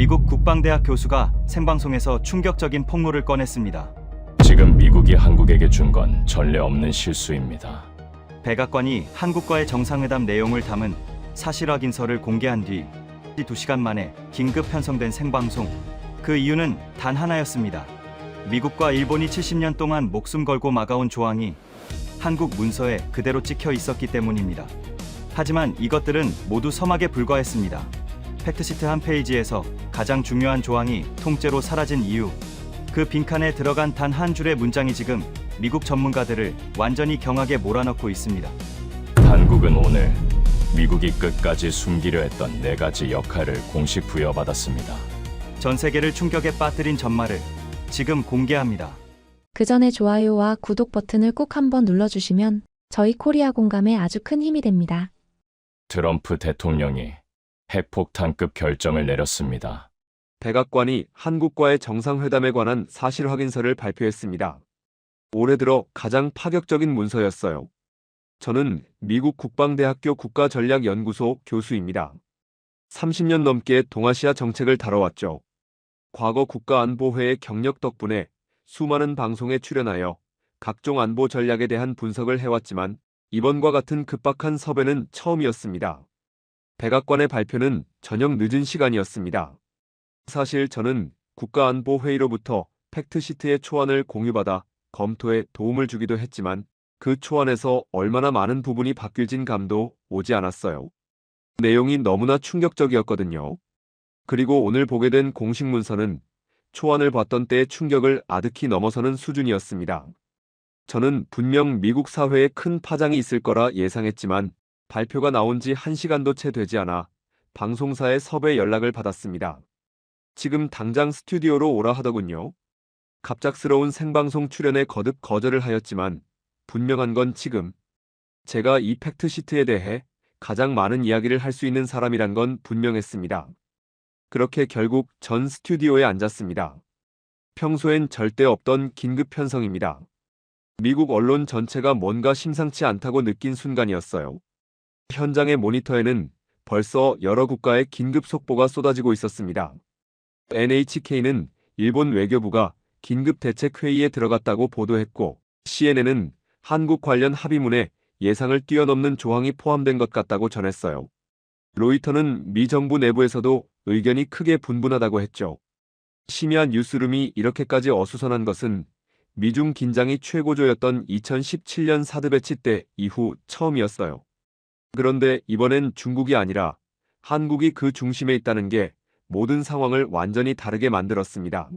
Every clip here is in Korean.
미국 국방대학 교수가 생방송에서 충격적인 폭로를 꺼냈습니다. 지금 미국이 한국에게 준 건 전례 없는 실수입니다. 백악관이 한국과의 정상회담 내용을 담은 사실 확인서를 공개한 뒤 2시간 만에 긴급 편성된 생방송. 그 이유는 단 하나였습니다. 미국과 일본이 70년 동안 목숨 걸고 막아온 조항이 한국 문서에 그대로 찍혀 있었기 때문입니다. 하지만 이것들은 모두 서막에 불과했습니다. 팩트시트 한 페이지에서 가장 중요한 조항이 통째로 사라진 이유. 그 빈칸에 들어간 단 한 줄의 문장이 지금 미국 전문가들을 완전히 경악에 몰아넣고 있습니다. 한국은 오늘 미국이 끝까지 숨기려 했던 4가지 역할을 공식 부여받았습니다. 전 세계를 충격에 빠뜨린 전말을 지금 공개합니다. 그 전에 좋아요와 구독 버튼을 꼭 한번 눌러주시면 저희 코리아 공감에 아주 큰 힘이 됩니다. 트럼프 대통령이 핵폭탄급 결정을 내렸습니다. 백악관이 한국과의 정상회담에 관한 사실 확인서를 발표했습니다. 올해 들어 가장 파격적인 문서였어요. 저는 미국 국방대학교 국가전략연구소 교수입니다. 30년 넘게 동아시아 정책을 다뤄왔죠. 과거 국가안보회의 경력 덕분에 수많은 방송에 출연하여 각종 안보 전략에 대한 분석을 해왔지만 이번과 같은 급박한 섭외는 처음이었습니다. 백악관의 발표는 저녁 늦은 시간이었습니다. 사실 저는 국가안보회의로부터 팩트시트의 초안을 공유받아 검토에 도움을 주기도 했지만 그 초안에서 얼마나 많은 부분이 바뀔진 감도 오지 않았어요. 내용이 너무나 충격적이었거든요. 그리고 오늘 보게 된 공식 문서는 초안을 봤던 때의 충격을 아득히 넘어서는 수준이었습니다. 저는 분명 미국 사회에 큰 파장이 있을 거라 예상했지만 발표가 나온 지 1시간도 채 되지 않아 방송사의 섭외 연락을 받았습니다. 지금 당장 스튜디오로 오라 하더군요. 갑작스러운 생방송 출연에 거듭 거절을 하였지만 분명한 건 지금 제가 이 팩트시트에 대해 가장 많은 이야기를 할 수 있는 사람이란 건 분명했습니다. 그렇게 결국 전 스튜디오에 앉았습니다. 평소엔 절대 없던 긴급 편성입니다. 미국 언론 전체가 뭔가 심상치 않다고 느낀 순간이었어요. 현장의 모니터에는 벌써 여러 국가의 긴급 속보가 쏟아지고 있었습니다. NHK는 일본 외교부가 긴급 대책 회의에 들어갔다고 보도했고 CNN은 한국 관련 합의문에 예상을 뛰어넘는 조항이 포함된 것 같다고 전했어요. 로이터는 미 정부 내부에서도 의견이 크게 분분하다고 했죠. 심야 뉴스룸이 이렇게까지 어수선한 것은 미중 긴장이 최고조였던 2017년 사드 배치 때 이후 처음이었어요. 그런데 이번엔 중국이 아니라 한국이 그 중심에 있다는 게 모든 상황을 완전히 다르게 만들었습니다.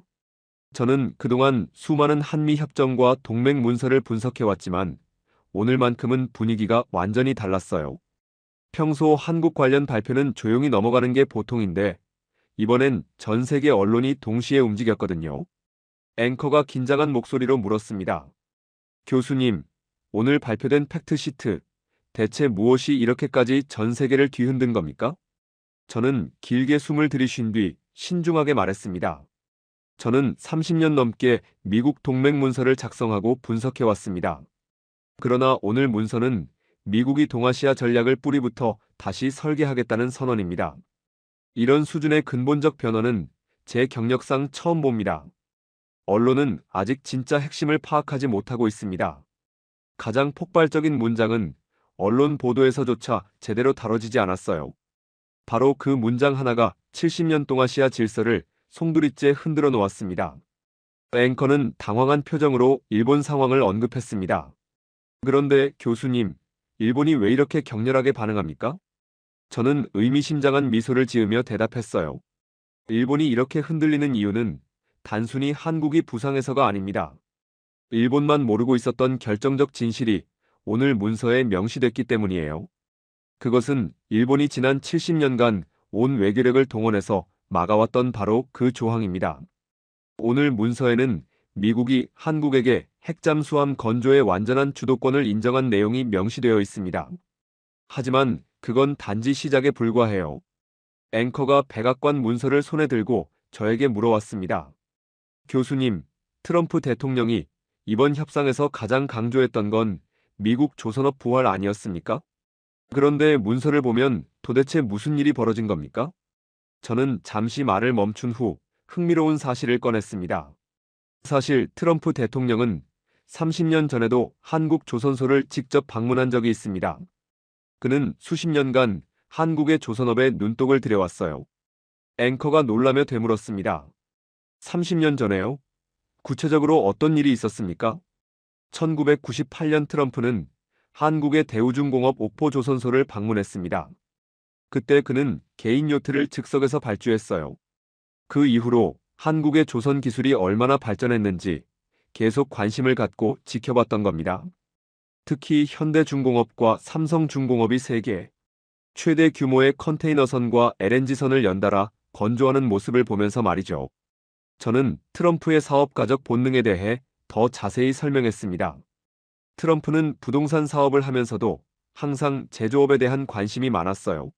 저는 그동안 수많은 한미 협정과 동맹 문서를 분석해왔지만 오늘만큼은 분위기가 완전히 달랐어요. 평소 한국 관련 발표는 조용히 넘어가는 게 보통인데 이번엔 전 세계 언론이 동시에 움직였거든요. 앵커가 긴장한 목소리로 물었습니다. 교수님, 오늘 발표된 팩트시트, 대체 무엇이 이렇게까지 전 세계를 뒤흔든 겁니까? 저는 길게 숨을 들이쉰 뒤 신중하게 말했습니다. 저는 30년 넘게 미국 동맹 문서를 작성하고 분석해왔습니다. 그러나 오늘 문서는 미국이 동아시아 전략을 뿌리부터 다시 설계하겠다는 선언입니다. 이런 수준의 근본적 변화는 제 경력상 처음 봅니다. 언론은 아직 진짜 핵심을 파악하지 못하고 있습니다. 가장 폭발적인 문장은 언론 보도에서조차 제대로 다뤄지지 않았어요. 바로 그 문장 하나가 70년 동아시아 질서를 송두리째 흔들어 놓았습니다. 앵커는 당황한 표정으로 일본 상황을 언급했습니다. 그런데 교수님, 일본이 왜 이렇게 격렬하게 반응합니까? 저는 의미심장한 미소를 지으며 대답했어요. 일본이 이렇게 흔들리는 이유는 단순히 한국이 부상해서가 아닙니다. 일본만 모르고 있었던 결정적 진실이 오늘 문서에 명시됐기 때문이에요. 그것은 일본이 지난 70년간 온 외교력을 동원해서 막아왔던 바로 그 조항입니다. 오늘 문서에는 미국이 한국에게 핵잠수함 건조의 완전한 주도권을 인정한 내용이 명시되어 있습니다. 하지만 그건 단지 시작에 불과해요. 앵커가 백악관 문서를 손에 들고 저에게 물어왔습니다. 교수님, 트럼프 대통령이 이번 협상에서 가장 강조했던 건 미국 조선업 부활 아니었습니까? 그런데 문서를 보면 도대체 무슨 일이 벌어진 겁니까? 저는 잠시 말을 멈춘 후 흥미로운 사실을 꺼냈습니다. 사실 트럼프 대통령은 30년 전에도 한국 조선소를 직접 방문한 적이 있습니다. 그는 수십 년간 한국의 조선업에 눈독을 들여왔어요. 앵커가 놀라며 되물었습니다. 30년 전에요? 구체적으로 어떤 일이 있었습니까? 1998년 트럼프는 한국의 대우중공업 옥포조선소를 방문했습니다. 그때 그는 개인 요트를 즉석에서 발주했어요. 그 이후로 한국의 조선 기술이 얼마나 발전했는지 계속 관심을 갖고 지켜봤던 겁니다. 특히 현대중공업과 삼성중공업이 세계 최대 규모의 컨테이너선과 LNG선을 연달아 건조하는 모습을 보면서 말이죠. 저는 트럼프의 사업가적 본능에 대해 더 자세히 설명했습니다. 트럼프는 부동산 사업을 하면서도 항상 제조업에 대한 관심이 많았어요.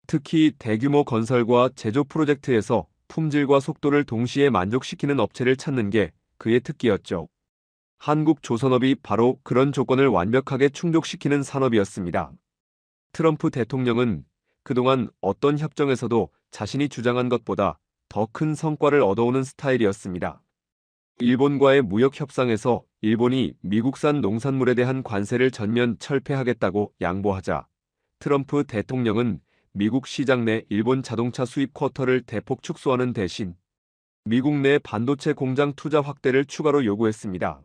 특히 대규모 건설과 제조 프로젝트에서 품질과 속도를 동시에 만족시키는 업체를 찾는 게 그의 특기였죠. 한국 조선업이 바로 그런 조건을 완벽하게 충족시키는 산업이었습니다. 트럼프 대통령은 그동안 어떤 협정에서도 자신이 주장한 것보다 더 큰 성과를 얻어오는 스타일이었습니다. 일본과의 무역 협상에서 일본이 미국산 농산물에 대한 관세를 전면 철폐하겠다고 양보하자 트럼프 대통령은 미국 시장 내 일본 자동차 수입 쿼터를 대폭 축소하는 대신 미국 내 반도체 공장 투자 확대를 추가로 요구했습니다.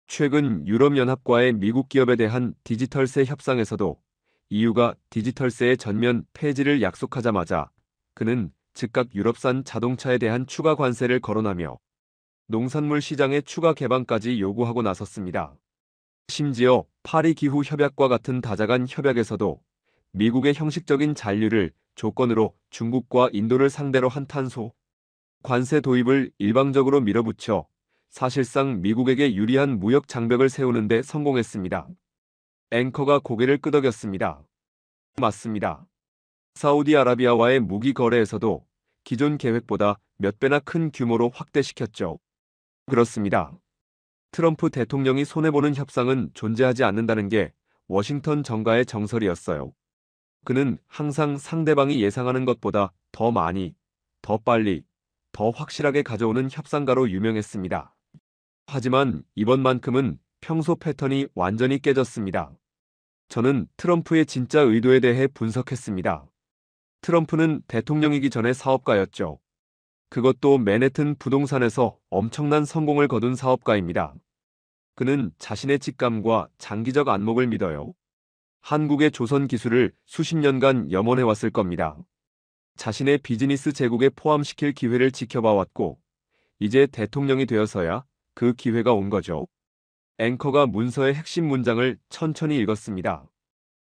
최근 유럽연합과의 미국 기업에 대한 디지털세 협상에서도 EU가 디지털세의 전면 폐지를 약속하자마자 그는 즉각 유럽산 자동차에 대한 추가 관세를 거론하며 농산물 시장의 추가 개방까지 요구하고 나섰습니다. 심지어 파리 기후 협약과 같은 다자간 협약에서도 미국의 형식적인 잔류를 조건으로 중국과 인도를 상대로 한 탄소 관세 도입을 일방적으로 밀어붙여 사실상 미국에게 유리한 무역 장벽을 세우는 데 성공했습니다. 앵커가 고개를 끄덕였습니다. 맞습니다. 사우디아라비아와의 무기 거래에서도 기존 계획보다 몇 배나 큰 규모로 확대시켰죠. 그렇습니다. 트럼프 대통령이 손해보는 협상은 존재하지 않는다는 게 워싱턴 정가의 정설이었어요. 그는 항상 상대방이 예상하는 것보다 더 많이, 더 빨리, 더 확실하게 가져오는 협상가로 유명했습니다. 하지만 이번만큼은 평소 패턴이 완전히 깨졌습니다. 저는 트럼프의 진짜 의도에 대해 분석했습니다. 트럼프는 대통령이기 전에 사업가였죠. 그것도 맨해튼 부동산에서 엄청난 성공을 거둔 사업가입니다. 그는 자신의 직감과 장기적 안목을 믿어요. 한국의 조선 기술을 수십 년간 염원해왔을 겁니다. 자신의 비즈니스 제국에 포함시킬 기회를 지켜봐왔고 이제 대통령이 되어서야 그 기회가 온 거죠. 앵커가 문서의 핵심 문장을 천천히 읽었습니다.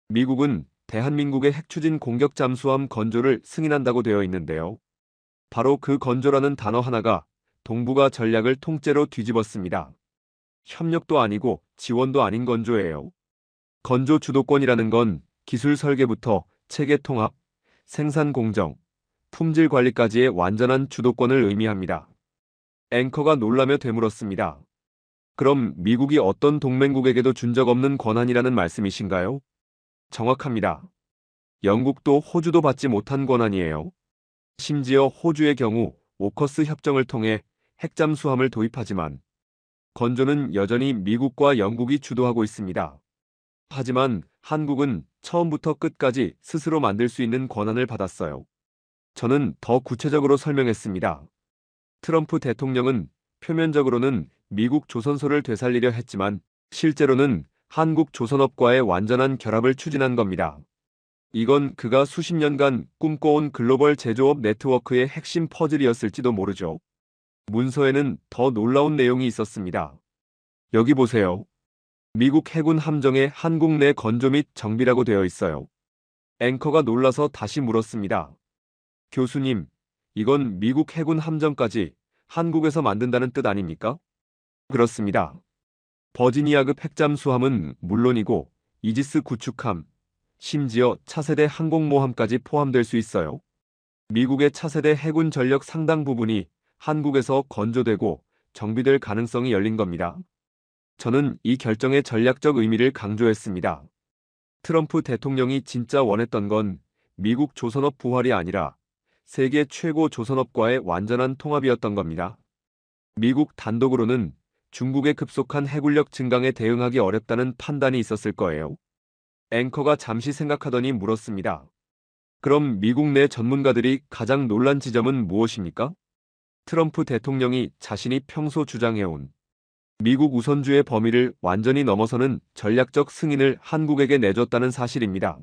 미국은 대한민국의 핵추진 공격 잠수함 건조를 승인한다고 되어 있는데요. 바로 그 건조라는 단어 하나가 동북아 전략을 통째로 뒤집었습니다. 협력도 아니고 지원도 아닌 건조예요. 건조 주도권이라는 건 기술 설계부터 체계 통합, 생산 공정, 품질 관리까지의 완전한 주도권을 의미합니다. 앵커가 놀라며 되물었습니다. 그럼 미국이 어떤 동맹국에게도 준 적 없는 권한이라는 말씀이신가요? 정확합니다. 영국도 호주도 받지 못한 권한이에요. 심지어 호주의 경우 오커스 협정을 통해 핵잠수함을 도입하지만 건조는 여전히 미국과 영국이 주도하고 있습니다. 하지만 한국은 처음부터 끝까지 스스로 만들 수 있는 권한을 받았어요. 저는 더 구체적으로 설명했습니다. 트럼프 대통령은 표면적으로는 미국 조선소를 되살리려 했지만 실제로는 한국 조선업과의 완전한 결합을 추진한 겁니다. 이건 그가 수십 년간 꿈꿔온 글로벌 제조업 네트워크의 핵심 퍼즐이었을지도 모르죠. 문서에는 더 놀라운 내용이 있었습니다. 여기 보세요. 미국 해군 함정에 한국 내 건조 및 정비라고 되어 있어요. 앵커가 놀라서 다시 물었습니다. 교수님, 이건 미국 해군 함정까지 한국에서 만든다는 뜻 아닙니까? 그렇습니다. 버지니아급 핵잠수함은 물론이고 이지스 구축함, 심지어 차세대 항공모함까지 포함될 수 있어요. 미국의 차세대 해군 전력 상당 부분이 한국에서 건조되고 정비될 가능성이 열린 겁니다. 저는 이 결정의 전략적 의미를 강조했습니다. 트럼프 대통령이 진짜 원했던 건 미국 조선업 부활이 아니라 세계 최고 조선업과의 완전한 통합이었던 겁니다. 미국 단독으로는 중국의 급속한 해군력 증강에 대응하기 어렵다는 판단이 있었을 거예요. 앵커가 잠시 생각하더니 물었습니다. 그럼 미국 내 전문가들이 가장 놀란 지점은 무엇입니까? 트럼프 대통령이 자신이 평소 주장해온 미국 우선주의 범위를 완전히 넘어서는 전략적 승인을 한국에게 내줬다는 사실입니다.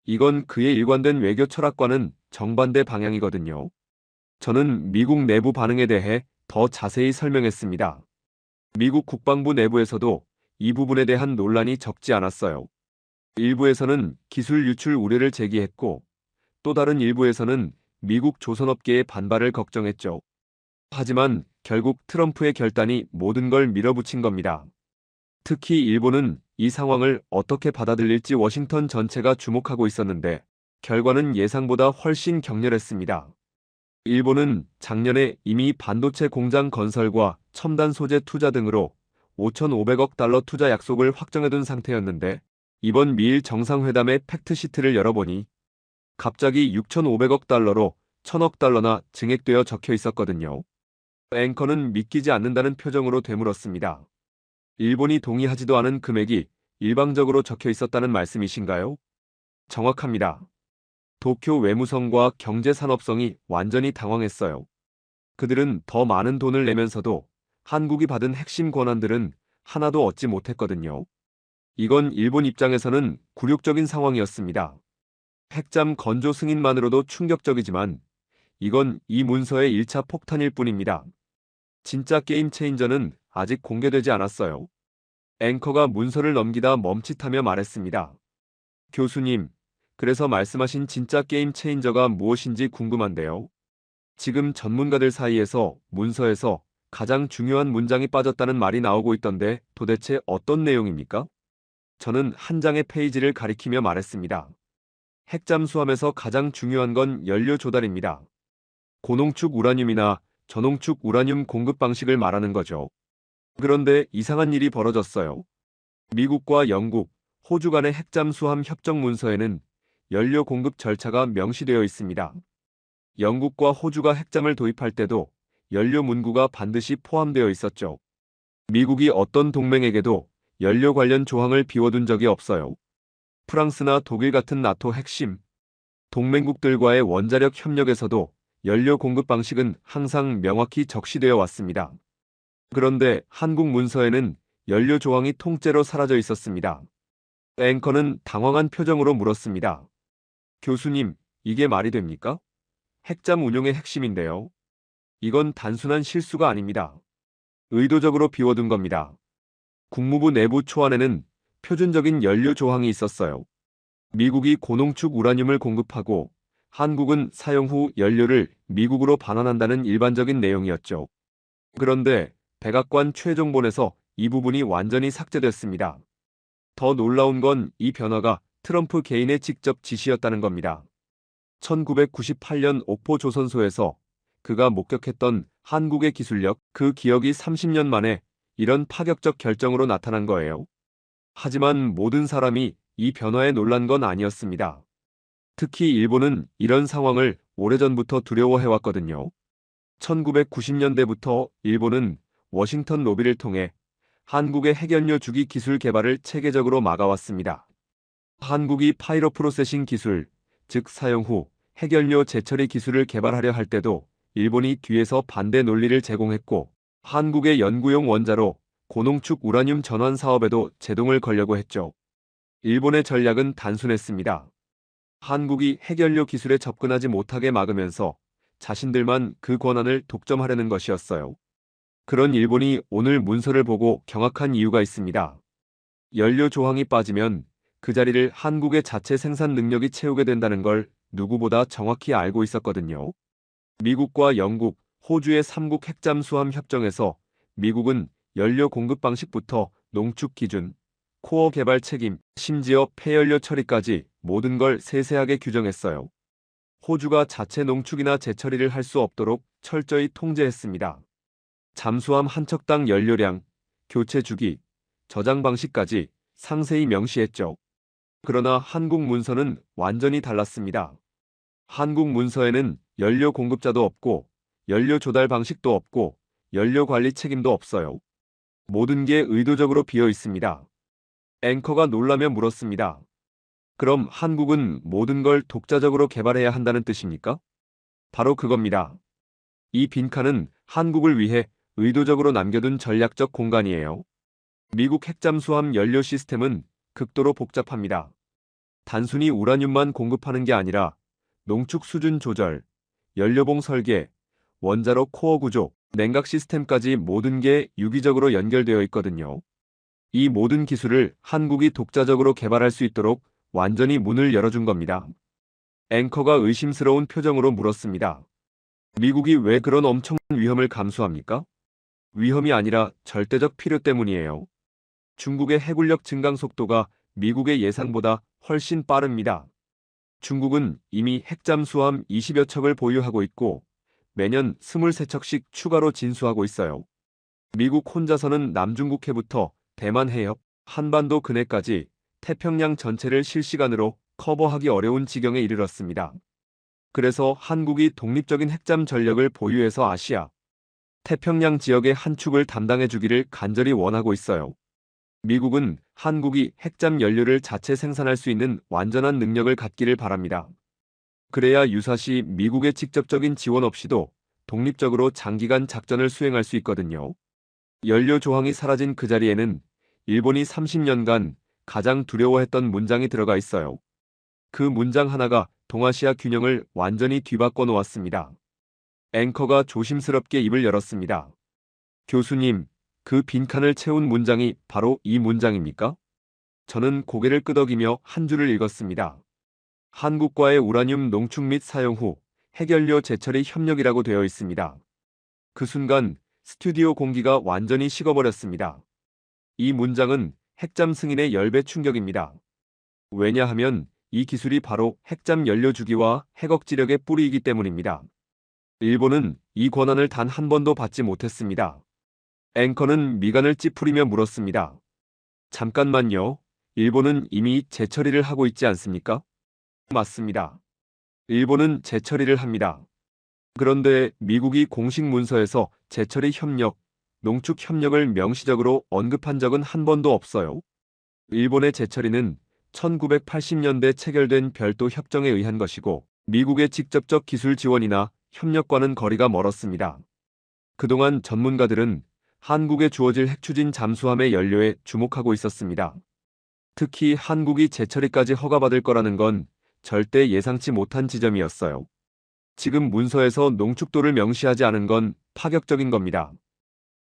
이건 그의 일관된 외교 철학과는 정반대 방향이거든요. 저는 미국 내부 반응에 대해 더 자세히 설명했습니다. 미국 국방부 내부에서도 이 부분에 대한 논란이 적지 않았어요. 일부에서는 기술 유출 우려를 제기했고, 또 다른 일부에서는 미국 조선업계의 반발을 걱정했죠. 하지만 결국 트럼프의 결단이 모든 걸 밀어붙인 겁니다. 특히 일본은 이 상황을 어떻게 받아들일지 워싱턴 전체가 주목하고 있었는데, 결과는 예상보다 훨씬 격렬했습니다. 일본은 작년에 이미 반도체 공장 건설과 첨단 소재 투자 등으로 5,500억 달러 투자 약속을 확정해둔 상태였는데, 이번 미일 정상회담의 팩트시트를 열어보니 갑자기 6,500억 달러로 1,000억 달러나 증액되어 적혀 있었거든요. 앵커는 믿기지 않는다는 표정으로 되물었습니다. 일본이 동의하지도 않은 금액이 일방적으로 적혀 있었다는 말씀이신가요? 정확합니다. 도쿄 외무성과 경제산업성이 완전히 당황했어요. 그들은 더 많은 돈을 내면서도 한국이 받은 핵심 권한들은 하나도 얻지 못했거든요. 이건 일본 입장에서는 굴욕적인 상황이었습니다. 핵잠 건조 승인만으로도 충격적이지만 이건 이 문서의 1차 폭탄일 뿐입니다. 진짜 게임 체인저는 아직 공개되지 않았어요. 앵커가 문서를 넘기다 멈칫하며 말했습니다. 교수님, 그래서 말씀하신 진짜 게임 체인저가 무엇인지 궁금한데요. 지금 전문가들 사이에서 문서에서 가장 중요한 문장이 빠졌다는 말이 나오고 있던데 도대체 어떤 내용입니까? 저는 한 장의 페이지를 가리키며 말했습니다. 핵잠수함에서 가장 중요한 건 연료 조달입니다. 고농축 우라늄이나 저농축 우라늄 공급 방식을 말하는 거죠. 그런데 이상한 일이 벌어졌어요. 미국과 영국, 호주 간의 핵잠수함 협정 문서에는 연료 공급 절차가 명시되어 있습니다. 영국과 호주가 핵잠을 도입할 때도 연료 문구가 반드시 포함되어 있었죠. 미국이 어떤 동맹에게도 연료 관련 조항을 비워둔 적이 없어요. 프랑스나 독일 같은 나토 핵심 동맹국들과의 원자력 협력에서도 연료 공급 방식은 항상 명확히 적시되어 왔습니다. 그런데 한국 문서에는 연료 조항이 통째로 사라져 있었습니다. 앵커는 당황한 표정으로 물었습니다. 교수님, 이게 말이 됩니까? 핵잠 운용의 핵심인데요. 이건 단순한 실수가 아닙니다. 의도적으로 비워둔 겁니다. 국무부 내부 초안에는 표준적인 연료 조항이 있었어요. 미국이 고농축 우라늄을 공급하고 한국은 사용 후 연료를 미국으로 반환한다는 일반적인 내용이었죠. 그런데 백악관 최종본에서 이 부분이 완전히 삭제됐습니다. 더 놀라운 건 이 변화가 트럼프 개인의 직접 지시였다는 겁니다. 1998년 옥포 조선소에서 그가 목격했던 한국의 기술력, 그 기억이 30년 만에 이런 파격적 결정으로 나타난 거예요. 하지만 모든 사람이 이 변화에 놀란 건 아니었습니다. 특히 일본은 이런 상황을 오래전부터 두려워해왔거든요. 1990년대부터 일본은 워싱턴 로비를 통해 한국의 핵연료 주기 기술 개발을 체계적으로 막아왔습니다. 한국이 파이로 프로세싱 기술, 즉 사용 후 핵연료 재처리 기술을 개발하려 할 때도 일본이 뒤에서 반대 논리를 제공했고, 한국의 연구용 원자로 고농축 우라늄 전환 사업에도 제동을 걸려고 했죠. 일본의 전략은 단순했습니다. 한국이 핵연료 기술에 접근하지 못하게 막으면서 자신들만 그 권한을 독점하려는 것이었어요. 그런 일본이 오늘 문서를 보고 경악한 이유가 있습니다. 연료 조항이 빠지면 그 자리를 한국의 자체 생산 능력이 채우게 된다는 걸 누구보다 정확히 알고 있었거든요. 미국과 영국, 호주의 3국 핵잠수함 협정에서 미국은 연료 공급 방식부터 농축 기준, 코어 개발 책임, 심지어 폐연료 처리까지 모든 걸 세세하게 규정했어요. 호주가 자체 농축이나 재처리를 할 수 없도록 철저히 통제했습니다. 잠수함 한 척당 연료량, 교체 주기, 저장 방식까지 상세히 명시했죠. 그러나 한국 문서는 완전히 달랐습니다. 한국 문서에는 연료 공급자도 없고 연료 조달 방식도 없고 연료 관리 책임도 없어요. 모든 게 의도적으로 비어 있습니다. 앵커가 놀라며 물었습니다. 그럼 한국은 모든 걸 독자적으로 개발해야 한다는 뜻입니까? 바로 그겁니다. 이 빈칸은 한국을 위해 의도적으로 남겨둔 전략적 공간이에요. 미국 핵잠수함 연료 시스템은 극도로 복잡합니다. 단순히 우라늄만 공급하는 게 아니라 농축 수준 조절, 연료봉 설계, 원자로 코어 구조, 냉각 시스템까지 모든 게 유기적으로 연결되어 있거든요. 이 모든 기술을 한국이 독자적으로 개발할 수 있도록 완전히 문을 열어준 겁니다. 앵커가 의심스러운 표정으로 물었습니다. 미국이 왜 그런 엄청난 위험을 감수합니까? 위험이 아니라 절대적 필요 때문이에요. 중국의 해군력 증강 속도가 미국의 예상보다 훨씬 빠릅니다. 중국은 이미 핵잠수함 20여 척을 보유하고 있고 매년 23척씩 추가로 진수하고 있어요. 미국 혼자서는 남중국해부터 대만 해협, 한반도 근해까지 태평양 전체를 실시간으로 커버하기 어려운 지경에 이르렀습니다. 그래서 한국이 독립적인 핵잠 전력을 보유해서 아시아, 태평양 지역의 한 축을 담당해 주기를 간절히 원하고 있어요. 미국은 한국이 핵잠 연료를 자체 생산할 수 있는 완전한 능력을 갖기를 바랍니다. 그래야 유사시 미국의 직접적인 지원 없이도 독립적으로 장기간 작전을 수행할 수 있거든요. 연료 조항이 사라진 그 자리에는 일본이 30년간 가장 두려워했던 문장이 들어가 있어요. 그 문장 하나가 동아시아 균형을 완전히 뒤바꿔 놓았습니다. 앵커가 조심스럽게 입을 열었습니다. 교수님, 그 빈칸을 채운 문장이 바로 이 문장입니까? 저는 고개를 끄덕이며 한 줄을 읽었습니다. 한국과의 우라늄 농축 및 사용 후 핵연료 재처리 협력이라고 되어 있습니다. 그 순간 스튜디오 공기가 완전히 식어버렸습니다. 이 문장은 핵잠 승인의 10배 충격입니다. 왜냐하면 이 기술이 바로 핵잠 연료 주기와 핵억지력의 뿌리이기 때문입니다. 일본은 이 권한을 단 한 번도 받지 못했습니다. 앵커는 미간을 찌푸리며 물었습니다. 잠깐만요. 일본은 이미 재처리를 하고 있지 않습니까? 맞습니다. 일본은 재처리를 합니다. 그런데 미국이 공식 문서에서 재처리 협력, 농축 협력을 명시적으로 언급한 적은 한 번도 없어요. 일본의 재처리는 1980년대 체결된 별도 협정에 의한 것이고 미국의 직접적 기술 지원이나 협력과는 거리가 멀었습니다. 그동안 전문가들은 한국에 주어질 핵추진 잠수함의 연료에 주목하고 있었습니다. 특히 한국이 재처리까지 허가받을 거라는 건 절대 예상치 못한 지점이었어요. 지금 문서에서 농축도를 명시하지 않은 건 파격적인 겁니다.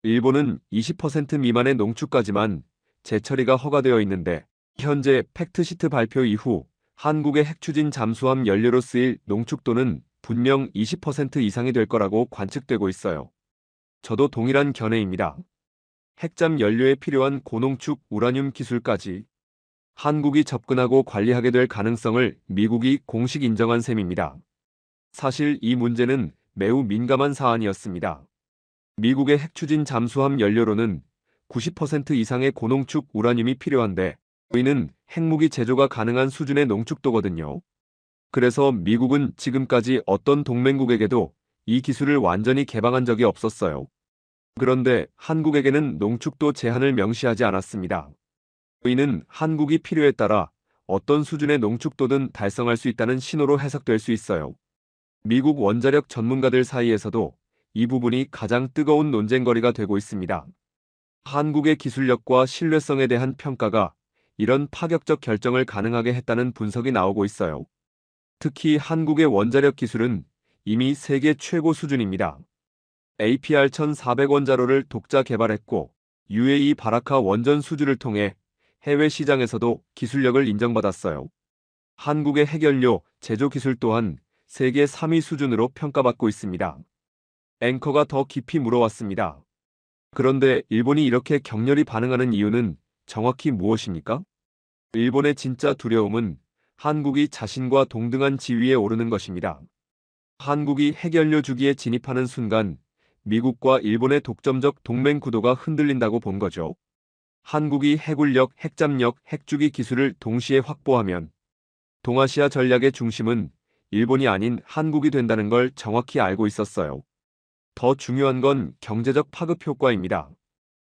일본은 20% 미만의 농축까지만 재처리가 허가되어 있는데 현재 팩트시트 발표 이후 한국의 핵추진 잠수함 연료로 쓰일 농축도는 분명 20% 이상이 될 거라고 관측되고 있어요. 저도 동일한 견해입니다. 핵잠 연료에 필요한 고농축 우라늄 기술까지 한국이 접근하고 관리하게 될 가능성을 미국이 공식 인정한 셈입니다. 사실 이 문제는 매우 민감한 사안이었습니다. 미국의 핵추진 잠수함 연료로는 90% 이상의 고농축 우라늄이 필요한데 이는 핵무기 제조가 가능한 수준의 농축도거든요. 그래서 미국은 지금까지 어떤 동맹국에게도 이 기술을 완전히 개방한 적이 없었어요. 그런데 한국에게는 농축도 제한을 명시하지 않았습니다. 이는 한국이 필요에 따라 어떤 수준의 농축도든 달성할 수 있다는 신호로 해석될 수 있어요. 미국 원자력 전문가들 사이에서도 이 부분이 가장 뜨거운 논쟁거리가 되고 있습니다. 한국의 기술력과 신뢰성에 대한 평가가 이런 파격적 결정을 가능하게 했다는 분석이 나오고 있어요. 특히 한국의 원자력 기술은 이미 세계 최고 수준입니다. APR 1400원자로를 독자 개발했고 UAE 바라카 원전 수주를 통해 해외 시장에서도 기술력을 인정받았어요. 한국의 핵연료 제조 기술 또한 세계 3위 수준으로 평가받고 있습니다. 앵커가 더 깊이 물어왔습니다. 그런데 일본이 이렇게 격렬히 반응하는 이유는 정확히 무엇입니까? 일본의 진짜 두려움은 한국이 자신과 동등한 지위에 오르는 것입니다. 한국이 핵연료 주기에 진입하는 순간 미국과 일본의 독점적 동맹 구도가 흔들린다고 본 거죠. 한국이 해군력, 핵잠력, 핵주기 기술을 동시에 확보하면 동아시아 전략의 중심은 일본이 아닌 한국이 된다는 걸 정확히 알고 있었어요. 더 중요한 건 경제적 파급 효과입니다.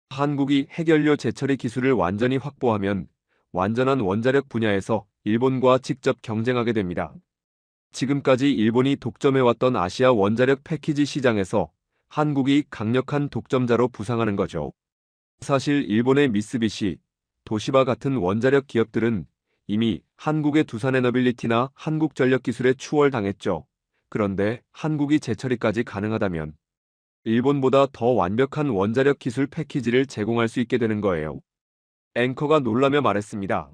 한국이 핵연료 재처리 기술을 완전히 확보하면 완전한 원자력 분야에서 일본과 직접 경쟁하게 됩니다. 지금까지 일본이 독점해왔던 아시아 원자력 패키지 시장에서 한국이 강력한 독점자로 부상하는 거죠. 사실 일본의 미쓰비시, 도시바 같은 원자력 기업들은 이미 한국의 두산에너빌리티나 한국전력기술에 추월당했죠. 그런데 한국이 재처리까지 가능하다면 일본보다 더 완벽한 원자력 기술 패키지를 제공할 수 있게 되는 거예요. 앵커가 놀라며 말했습니다.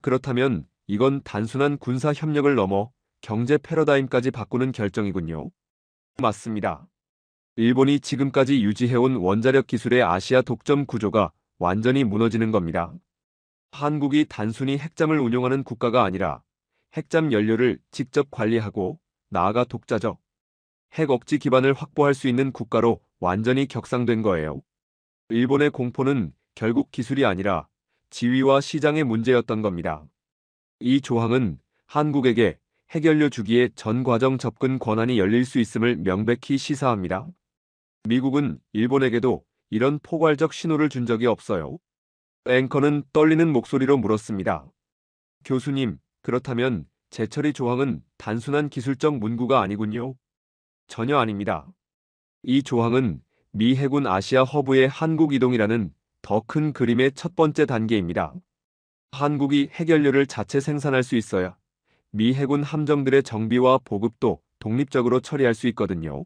그렇다면 이건 단순한 군사 협력을 넘어 경제 패러다임까지 바꾸는 결정이군요. 맞습니다. 일본이 지금까지 유지해온 원자력 기술의 아시아 독점 구조가 완전히 무너지는 겁니다. 한국이 단순히 핵잠을 운용하는 국가가 아니라 핵잠 연료를 직접 관리하고 나아가 독자적 핵 억지 기반을 확보할 수 있는 국가로 완전히 격상된 거예요. 일본의 공포는 결국 기술이 아니라 지위와 시장의 문제였던 겁니다. 이 조항은 한국에게 핵연료 주기의 전 과정 접근 권한이 열릴 수 있음을 명백히 시사합니다. 미국은 일본에게도 이런 포괄적 신호를 준 적이 없어요. 앵커는 떨리는 목소리로 물었습니다. 교수님, 그렇다면 재처리 조항은 단순한 기술적 문구가 아니군요. 전혀 아닙니다. 이 조항은 미 해군 아시아 허브의 한국 이동이라는 더 큰 그림의 첫 번째 단계입니다. 한국이 핵연료를 자체 생산할 수 있어야 미 해군 함정들의 정비와 보급도 독립적으로 처리할 수 있거든요.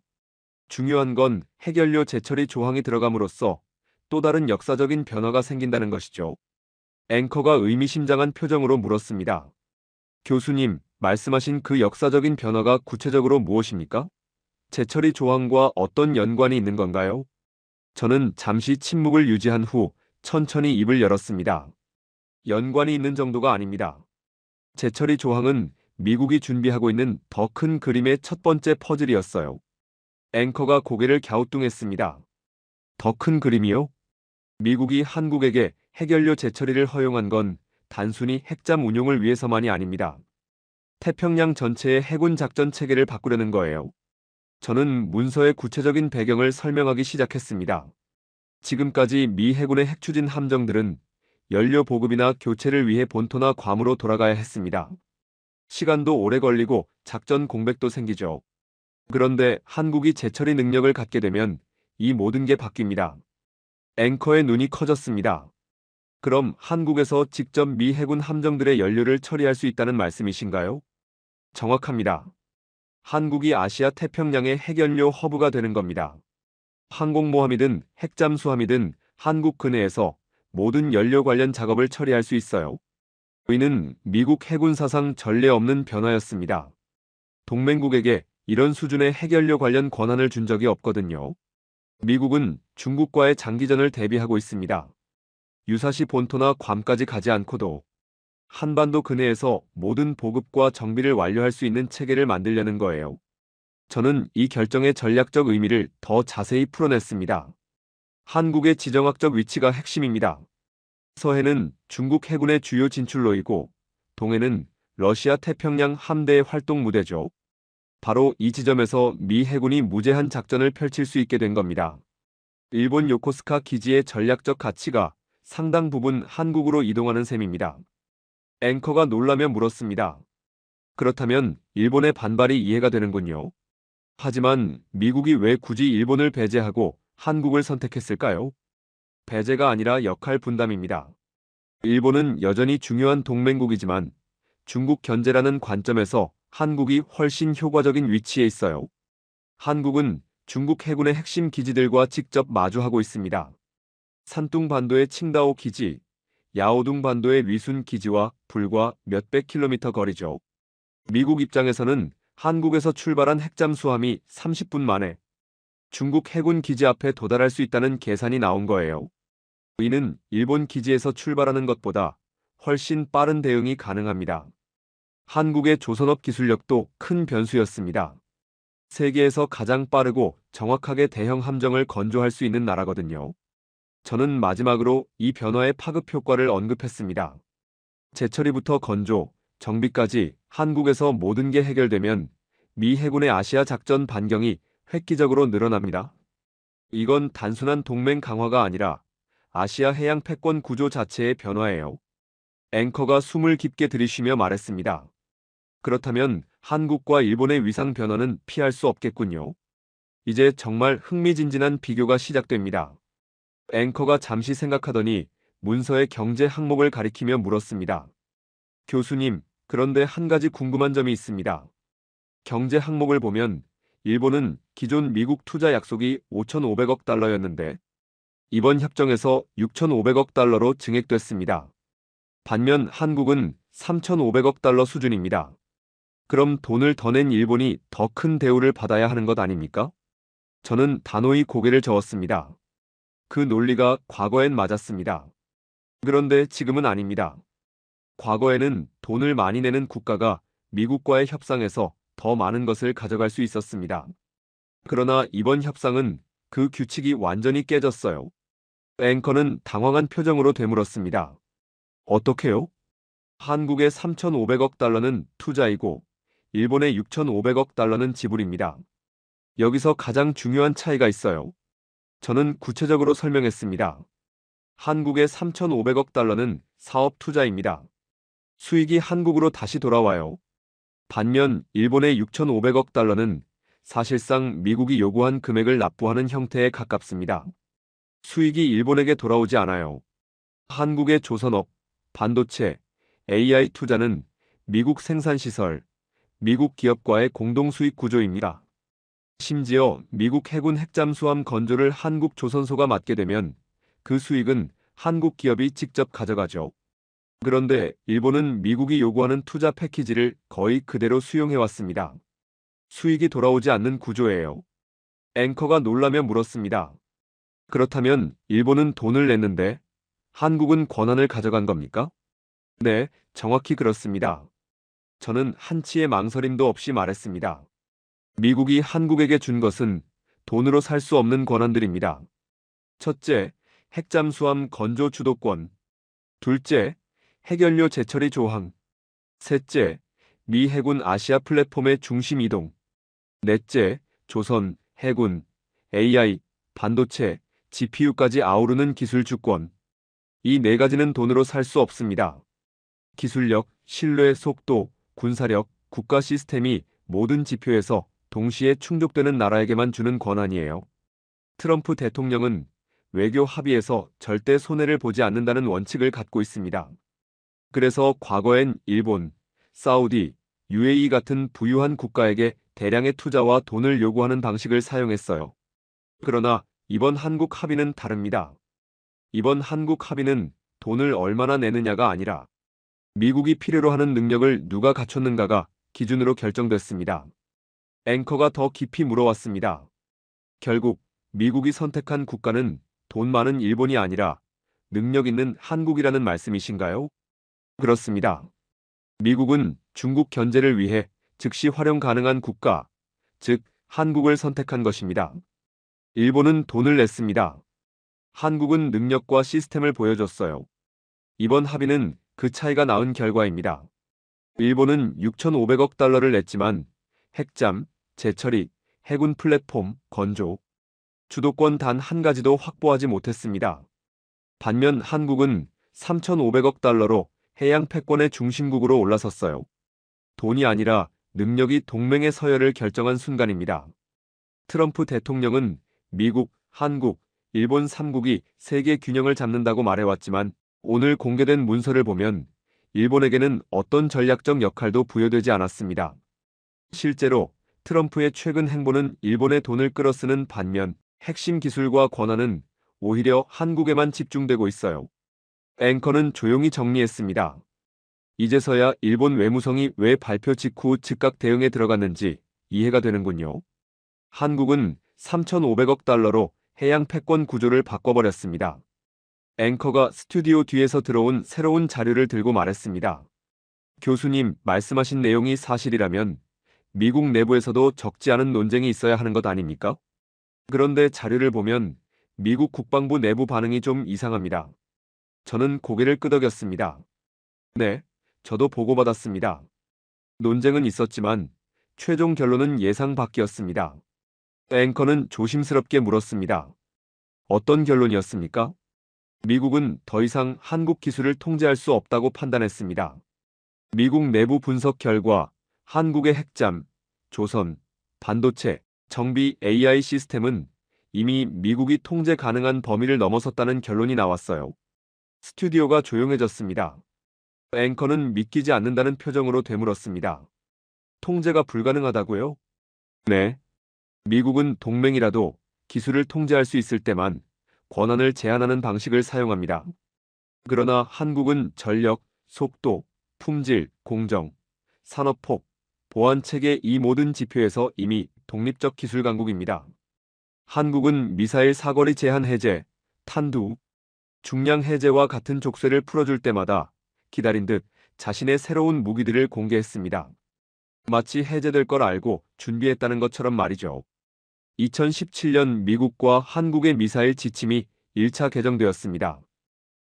중요한 건 핵연료 재처리 조항이 들어감으로써 또 다른 역사적인 변화가 생긴다는 것이죠. 앵커가 의미심장한 표정으로 물었습니다. 교수님, 말씀하신 그 역사적인 변화가 구체적으로 무엇입니까? 재처리 조항과 어떤 연관이 있는 건가요? 저는 잠시 침묵을 유지한 후 천천히 입을 열었습니다. 연관이 있는 정도가 아닙니다. 재처리 조항은 미국이 준비하고 있는 더 큰 그림의 첫 번째 퍼즐이었어요. 앵커가 고개를 갸우뚱했습니다. 더 큰 그림이요? 미국이 한국에게 핵연료 재처리를 허용한 건 단순히 핵잠 운용을 위해서만이 아닙니다. 태평양 전체의 해군 작전 체계를 바꾸려는 거예요. 저는 문서의 구체적인 배경을 설명하기 시작했습니다. 지금까지 미 해군의 핵추진 함정들은 연료 보급이나 교체를 위해 본토나 괌으로 돌아가야 했습니다. 시간도 오래 걸리고 작전 공백도 생기죠. 그런데 한국이 재처리 능력을 갖게 되면 이 모든 게 바뀝니다. 앵커의 눈이 커졌습니다. 그럼 한국에서 직접 미 해군 함정들의 연료를 처리할 수 있다는 말씀이신가요? 정확합니다. 한국이 아시아 태평양의 핵연료 허브가 되는 겁니다. 항공모함이든 핵잠수함이든 한국 근해에서 모든 연료 관련 작업을 처리할 수 있어요. 이는 미국 해군 사상 전례 없는 변화였습니다. 동맹국에게 이런 수준의 핵연료 관련 권한을 준 적이 없거든요. 미국은 중국과의 장기전을 대비하고 있습니다. 유사시 본토나 괌까지 가지 않고도 한반도 근해에서 모든 보급과 정비를 완료할 수 있는 체계를 만들려는 거예요. 저는 이 결정의 전략적 의미를 더 자세히 풀어냈습니다. 한국의 지정학적 위치가 핵심입니다. 서해는 중국 해군의 주요 진출로이고 동해는 러시아 태평양 함대의 활동 무대죠. 바로 이 지점에서 미 해군이 무제한 작전을 펼칠 수 있게 된 겁니다. 일본 요코스카 기지의 전략적 가치가 상당 부분 한국으로 이동하는 셈입니다. 앵커가 놀라며 물었습니다. 그렇다면 일본의 반발이 이해가 되는군요. 하지만 미국이 왜 굳이 일본을 배제하고 한국을 선택했을까요? 배제가 아니라 역할 분담입니다. 일본은 여전히 중요한 동맹국이지만 중국 견제라는 관점에서 한국이 훨씬 효과적인 위치에 있어요. 한국은 중국 해군의 핵심 기지들과 직접 마주하고 있습니다. 산둥 반도의 칭다오 기지, 야오둥 반도의 위순 기지와 불과 몇백 킬로미터 거리죠. 미국 입장에서는 한국에서 출발한 핵잠수함이 30분 만에 중국 해군 기지 앞에 도달할 수 있다는 계산이 나온 거예요. 이는 일본 기지에서 출발하는 것보다 훨씬 빠른 대응이 가능합니다. 한국의 조선업 기술력도 큰 변수였습니다. 세계에서 가장 빠르고 정확하게 대형 함정을 건조할 수 있는 나라거든요. 저는 마지막으로 이 변화의 파급 효과를 언급했습니다. 재처리부터 건조, 정비까지 한국에서 모든 게 해결되면 미 해군의 아시아 작전 반경이 획기적으로 늘어납니다. 이건 단순한 동맹 강화가 아니라 아시아 해양 패권 구조 자체의 변화예요. 앵커가 숨을 깊게 들이쉬며 말했습니다. 그렇다면 한국과 일본의 위상 변화는 피할 수 없겠군요. 이제 정말 흥미진진한 비교가 시작됩니다. 앵커가 잠시 생각하더니 문서의 경제 항목을 가리키며 물었습니다. 교수님, 그런데 한 가지 궁금한 점이 있습니다. 경제 항목을 보면 일본은 기존 미국 투자 약속이 5,500억 달러였는데 이번 협정에서 6,500억 달러로 증액됐습니다. 반면 한국은 3,500억 달러 수준입니다. 그럼 돈을 더 낸 일본이 더 큰 대우를 받아야 하는 것 아닙니까? 저는 단호히 고개를 저었습니다. 그 논리가 과거엔 맞았습니다. 그런데 지금은 아닙니다. 과거에는 돈을 많이 내는 국가가 미국과의 협상에서 더 많은 것을 가져갈 수 있었습니다. 그러나 이번 협상은 그 규칙이 완전히 깨졌어요. 앵커는 당황한 표정으로 되물었습니다. 어떻게요? 한국의 3,500억 달러는 투자이고 일본의 6,500억 달러는 지불입니다. 여기서 가장 중요한 차이가 있어요. 저는 구체적으로 설명했습니다. 한국의 3,500억 달러는 사업 투자입니다. 수익이 한국으로 다시 돌아와요. 반면 일본의 6,500억 달러는 사실상 미국이 요구한 금액을 납부하는 형태에 가깝습니다. 수익이 일본에게 돌아오지 않아요. 한국의 조선업, 반도체, AI 투자는 미국 생산시설, 미국 기업과의 공동수익 구조입니다. 심지어 미국 해군 핵잠수함 건조를 한국 조선소가 맡게 되면 그 수익은 한국 기업이 직접 가져가죠. 그런데 일본은 미국이 요구하는 투자 패키지를 거의 그대로 수용해왔습니다. 수익이 돌아오지 않는 구조예요. 앵커가 놀라며 물었습니다. 그렇다면 일본은 돈을 냈는데 한국은 권한을 가져간 겁니까? 네, 정확히 그렇습니다. 저는 한치의 망설임도 없이 말했습니다. 미국이 한국에게 준 것은 돈으로 살 수 없는 권한들입니다. 첫째, 핵잠수함 건조 주도권. 둘째, 핵연료 재처리 조항. 셋째, 미 해군 아시아 플랫폼의 중심 이동. 넷째, 조선, 해군, AI, 반도체, GPU까지 아우르는 기술 주권. 이 네 가지는 돈으로 살 수 없습니다. 기술력, 신뢰, 속도, 군사력, 국가 시스템이 모든 지표에서 동시에 충족되는 나라에게만 주는 권한이에요. 트럼프 대통령은 외교 합의에서 절대 손해를 보지 않는다는 원칙을 갖고 있습니다. 그래서 과거엔 일본, 사우디, UAE 같은 부유한 국가에게 대량의 투자와 돈을 요구하는 방식을 사용했어요. 그러나 이번 한국 합의는 다릅니다. 이번 한국 합의는 돈을 얼마나 내느냐가 아니라 미국이 필요로 하는 능력을 누가 갖췄는가가 기준으로 결정됐습니다. 앵커가 더 깊이 물어왔습니다. 결국 미국이 선택한 국가는 돈 많은 일본이 아니라 능력 있는 한국이라는 말씀이신가요? 그렇습니다. 미국은 중국 견제를 위해 즉시 활용 가능한 국가, 즉 한국을 선택한 것입니다. 일본은 돈을 냈습니다. 한국은 능력과 시스템을 보여줬어요. 이번 합의는 그 차이가 낳은 결과입니다. 일본은 6,500억 달러를 냈지만 핵잠, 재처리, 해군 플랫폼, 건조, 주도권 단 한 가지도 확보하지 못했습니다. 반면 한국은 3,500억 달러로 해양 패권의 중심국으로 올라섰어요. 돈이 아니라 능력이 동맹의 서열을 결정한 순간입니다. 트럼프 대통령은 미국, 한국, 일본 3국이 세계 균형을 잡는다고 말해왔지만 오늘 공개된 문서를 보면 일본에게는 어떤 전략적 역할도 부여되지 않았습니다. 실제로 트럼프의 최근 행보는 일본의 돈을 끌어쓰는 반면 핵심 기술과 권한은 오히려 한국에만 집중되고 있어요. 앵커는 조용히 정리했습니다. 이제서야 일본 외무성이 왜 발표 직후 즉각 대응에 들어갔는지 이해가 되는군요. 한국은 3,500억 달러로 해양 패권 구조를 바꿔버렸습니다. 앵커가 스튜디오 뒤에서 들어온 새로운 자료를 들고 말했습니다. 교수님, 말씀하신 내용이 사실이라면 미국 내부에서도 적지 않은 논쟁이 있어야 하는 것 아닙니까? 그런데 자료를 보면 미국 국방부 내부 반응이 좀 이상합니다. 저는 고개를 끄덕였습니다. 네, 저도 보고받았습니다. 논쟁은 있었지만 최종 결론은 예상 밖이었습니다. 앵커는 조심스럽게 물었습니다. 어떤 결론이었습니까? 미국은 더 이상 한국 기술을 통제할 수 없다고 판단했습니다. 미국 내부 분석 결과 한국의 핵잠, 조선, 반도체, 정비 AI 시스템은 이미 미국이 통제 가능한 범위를 넘어섰다는 결론이 나왔어요. 스튜디오가 조용해졌습니다. 앵커는 믿기지 않는다는 표정으로 되물었습니다. 통제가 불가능하다고요? 네. 미국은 동맹이라도 기술을 통제할 수 있을 때만 권한을 제한하는 방식을 사용합니다. 그러나 한국은 전력, 속도, 품질, 공정, 산업폭, 보안체계 이 모든 지표에서 이미 독립적 기술 강국입니다. 한국은 미사일 사거리 제한 해제, 탄두, 중량 해제와 같은 족쇄를 풀어줄 때마다 기다린 듯 자신의 새로운 무기들을 공개했습니다. 마치 해제될 걸 알고 준비했다는 것처럼 말이죠. 2017년 미국과 한국의 미사일 지침이 1차 개정되었습니다.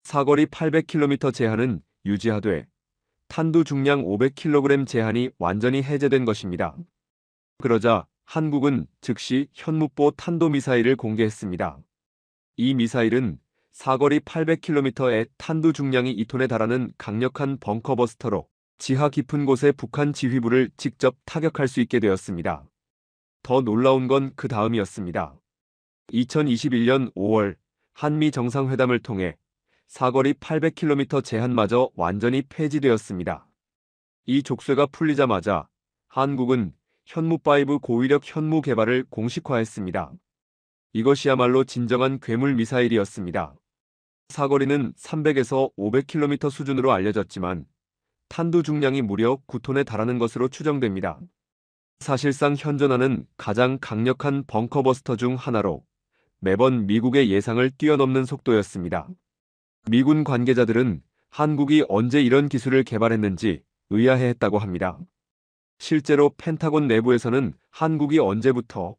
사거리 800km 제한은 유지하되 탄두 중량 500kg 제한이 완전히 해제된 것입니다. 그러자 한국은 즉시 현무포 탄도미사일을 공개했습니다. 이 미사일은 사거리 800km의 탄두 중량이 2톤에 달하는 강력한 벙커버스터로 지하 깊은 곳의 북한 지휘부를 직접 타격할 수 있게 되었습니다. 더 놀라운 건 그 다음이었습니다. 2021년 5월 한미 정상회담을 통해 사거리 800km 제한마저 완전히 폐지되었습니다. 이 족쇄가 풀리자마자 한국은 현무5 고위력 현무 개발을 공식화했습니다. 이것이야말로 진정한 괴물 미사일이었습니다. 사거리는 300에서 500km 수준으로 알려졌지만 탄두 중량이 무려 9톤에 달하는 것으로 추정됩니다. 사실상 현존하는 가장 강력한 벙커버스터 중 하나로 매번 미국의 예상을 뛰어넘는 속도였습니다. 미군 관계자들은 한국이 언제 이런 기술을 개발했는지 의아해했다고 합니다. 실제로 펜타곤 내부에서는 한국이 언제부터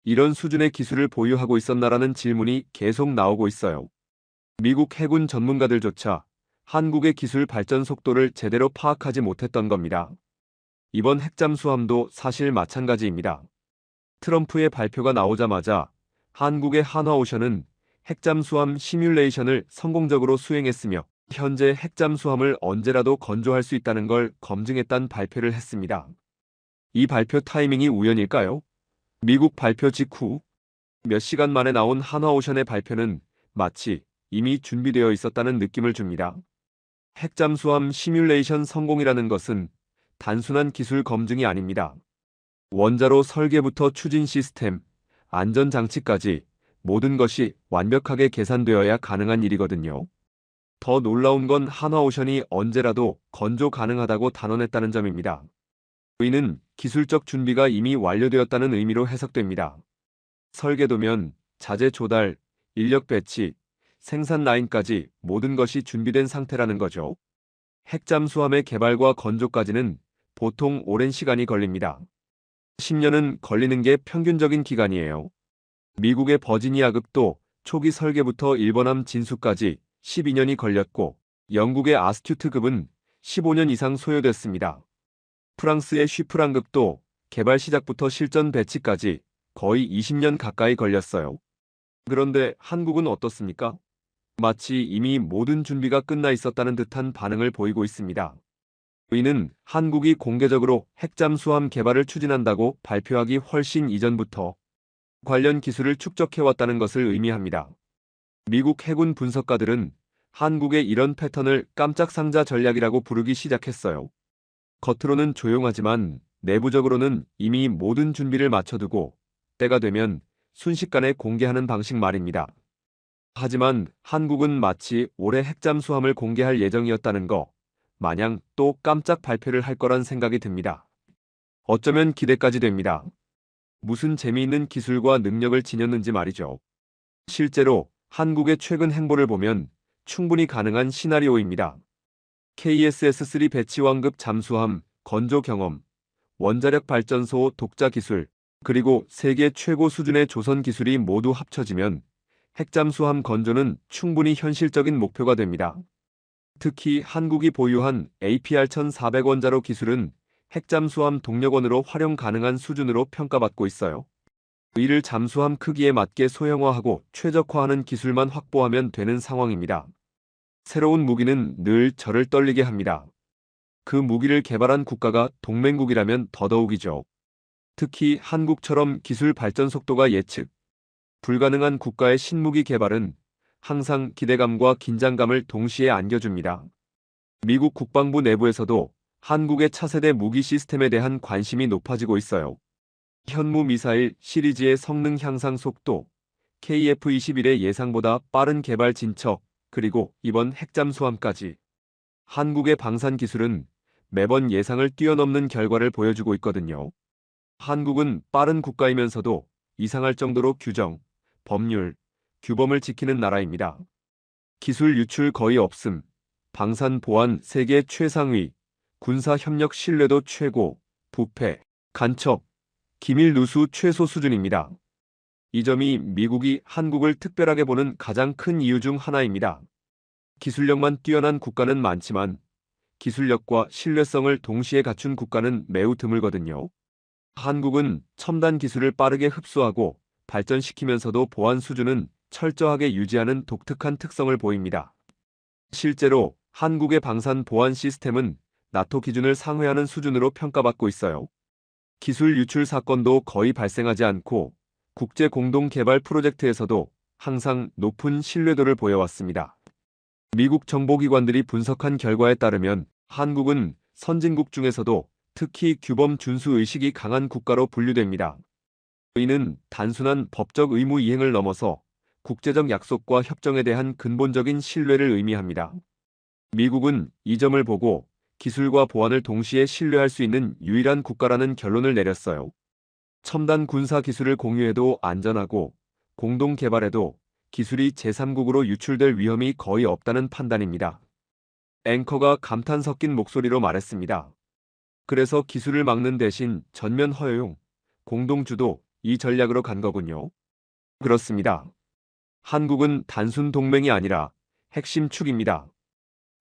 이런 수준의 기술을 보유하고 있었나라는 질문이 계속 나오고 있어요. 미국 해군 전문가들조차 한국의 기술 발전 속도를 제대로 파악하지 못했던 겁니다. 이번 핵잠수함도 사실 마찬가지입니다. 트럼프의 발표가 나오자마자 한국의 한화오션은 핵잠수함 시뮬레이션을 성공적으로 수행했으며 현재 핵잠수함을 언제라도 건조할 수 있다는 걸 검증했다는 발표를 했습니다. 이 발표 타이밍이 우연일까요? 미국 발표 직후 몇 시간 만에 나온 한화오션의 발표는 마치 이미 준비되어 있었다는 느낌을 줍니다. 핵잠수함 시뮬레이션 성공이라는 것은 단순한 기술 검증이 아닙니다. 원자로 설계부터 추진 시스템, 안전장치까지 모든 것이 완벽하게 계산되어야 가능한 일이거든요. 더 놀라운 건 한화오션이 언제라도 건조 가능하다고 단언했다는 점입니다. 이는 기술적 준비가 이미 완료되었다는 의미로 해석됩니다. 설계도면, 자재 조달, 인력 배치, 생산 라인까지 모든 것이 준비된 상태라는 거죠. 핵잠수함의 개발과 건조까지는 보통 오랜 시간이 걸립니다. 10년은 걸리는 게 평균적인 기간이에요. 미국의 버지니아급도 초기 설계부터 일본함 진수까지 12년이 걸렸고 영국의 아스튜트급은 15년 이상 소요됐습니다. 프랑스의 쉬프랑급도 개발 시작부터 실전 배치까지 거의 20년 가까이 걸렸어요. 그런데 한국은 어떻습니까? 마치 이미 모든 준비가 끝나 있었다는 듯한 반응을 보이고 있습니다. 이는 한국이 공개적으로 핵잠수함 개발을 추진한다고 발표하기 훨씬 이전부터 관련 기술을 축적해왔다는 것을 의미합니다. 미국 해군 분석가들은 한국의 이런 패턴을 깜짝 상자 전략이라고 부르기 시작했어요. 겉으로는 조용하지만 내부적으로는 이미 모든 준비를 마쳐두고 때가 되면 순식간에 공개하는 방식 말입니다. 하지만 한국은 마치 올해 핵잠수함을 공개할 예정이었다는 거 마냥 또 깜짝 발표를 할 거란 생각이 듭니다. 어쩌면 기대까지 됩니다. 무슨 재미있는 기술과 능력을 지녔는지 말이죠. 실제로 한국의 최근 행보를 보면 충분히 가능한 시나리오입니다. KSS-3 배치왕급 잠수함, 건조 경험, 원자력 발전소 독자 기술, 그리고 세계 최고 수준의 조선 기술이 모두 합쳐지면 핵잠수함 건조는 충분히 현실적인 목표가 됩니다. 특히 한국이 보유한 APR-1400원자로 기술은 핵잠수함 동력원으로 활용 가능한 수준으로 평가받고 있어요. 이를 잠수함 크기에 맞게 소형화하고 최적화하는 기술만 확보하면 되는 상황입니다. 새로운 무기는 늘 저를 떨리게 합니다. 그 무기를 개발한 국가가 동맹국이라면 더더욱이죠. 특히 한국처럼 기술 발전 속도가 예측 불가능한 국가의 신무기 개발은 항상 기대감과 긴장감을 동시에 안겨줍니다. 미국 국방부 내부에서도 한국의 차세대 무기 시스템에 대한 관심이 높아지고 있어요. 현무 미사일 시리즈의 성능 향상 속도, KF-21의 예상보다 빠른 개발 진척, 그리고 이번 핵잠수함까지 한국의 방산 기술은 매번 예상을 뛰어넘는 결과를 보여주고 있거든요. 한국은 빠른 국가이면서도 이상할 정도로 규정, 법률, 규범을 지키는 나라입니다. 기술 유출 거의 없음, 방산 보안 세계 최상위, 군사 협력 신뢰도 최고, 부패, 간첩, 기밀 누수 최소 수준입니다. 이 점이 미국이 한국을 특별하게 보는 가장 큰 이유 중 하나입니다. 기술력만 뛰어난 국가는 많지만 기술력과 신뢰성을 동시에 갖춘 국가는 매우 드물거든요. 한국은 첨단 기술을 빠르게 흡수하고 발전시키면서도 보안 수준은 철저하게 유지하는 독특한 특성을 보입니다. 실제로 한국의 방산 보안 시스템은 나토 기준을 상회하는 수준으로 평가받고 있어요. 기술 유출 사건도 거의 발생하지 않고 국제 공동 개발 프로젝트에서도 항상 높은 신뢰도를 보여왔습니다. 미국 정보기관들이 분석한 결과에 따르면 한국은 선진국 중에서도 특히 규범 준수 의식이 강한 국가로 분류됩니다. 이는 단순한 법적 의무 이행을 넘어서 국제적 약속과 협정에 대한 근본적인 신뢰를 의미합니다. 미국은 이 점을 보고 기술과 보안을 동시에 신뢰할 수 있는 유일한 국가라는 결론을 내렸어요. 첨단 군사 기술을 공유해도 안전하고 공동 개발해도 기술이 제3국으로 유출될 위험이 거의 없다는 판단입니다. 앵커가 감탄 섞인 목소리로 말했습니다. 그래서 기술을 막는 대신 전면 허용, 공동 주도 이 전략으로 간 거군요. 그렇습니다. 한국은 단순 동맹이 아니라 핵심 축입니다.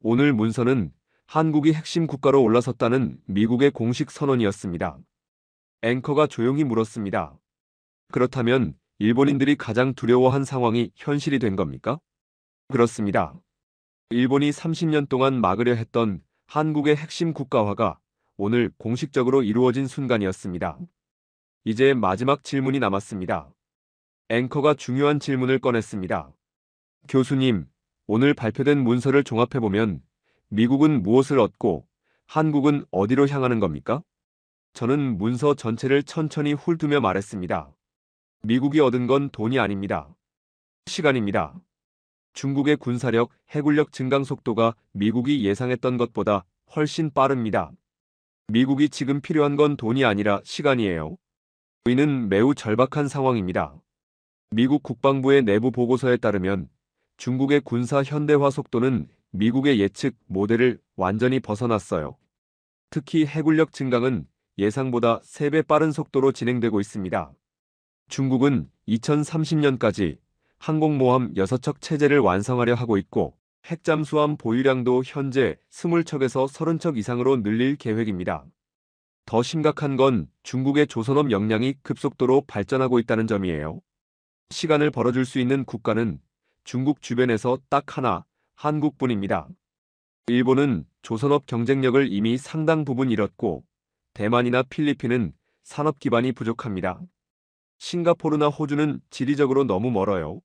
오늘 문서는 한국이 핵심 국가로 올라섰다는 미국의 공식 선언이었습니다. 앵커가 조용히 물었습니다. 그렇다면 일본인들이 가장 두려워한 상황이 현실이 된 겁니까? 그렇습니다. 일본이 30년 동안 막으려 했던 한국의 핵심 국가화가 오늘 공식적으로 이루어진 순간이었습니다. 이제 마지막 질문이 남았습니다. 앵커가 중요한 질문을 꺼냈습니다. 교수님, 오늘 발표된 문서를 종합해보면 미국은 무엇을 얻고 한국은 어디로 향하는 겁니까? 저는 문서 전체를 천천히 훑으며 말했습니다. 미국이 얻은 건 돈이 아닙니다. 시간입니다. 중국의 군사력, 해군력 증강 속도가 미국이 예상했던 것보다 훨씬 빠릅니다. 미국이 지금 필요한 건 돈이 아니라 시간이에요. 이는 매우 절박한 상황입니다. 미국 국방부의 내부 보고서에 따르면 중국의 군사 현대화 속도는 미국의 예측 모델을 완전히 벗어났어요. 특히 해군력 증강은 예상보다 3배 빠른 속도로 진행되고 있습니다. 중국은 2030년까지 항공모함 6척 체제를 완성하려 하고 있고 핵잠수함 보유량도 현재 20척에서 30척 이상으로 늘릴 계획입니다. 더 심각한 건 중국의 조선업 역량이 급속도로 발전하고 있다는 점이에요. 시간을 벌어줄 수 있는 국가는 중국 주변에서 딱 하나, 한국뿐입니다. 일본은 조선업 경쟁력을 이미 상당 부분 잃었고 대만이나 필리핀은 산업 기반이 부족합니다. 싱가포르나 호주는 지리적으로 너무 멀어요.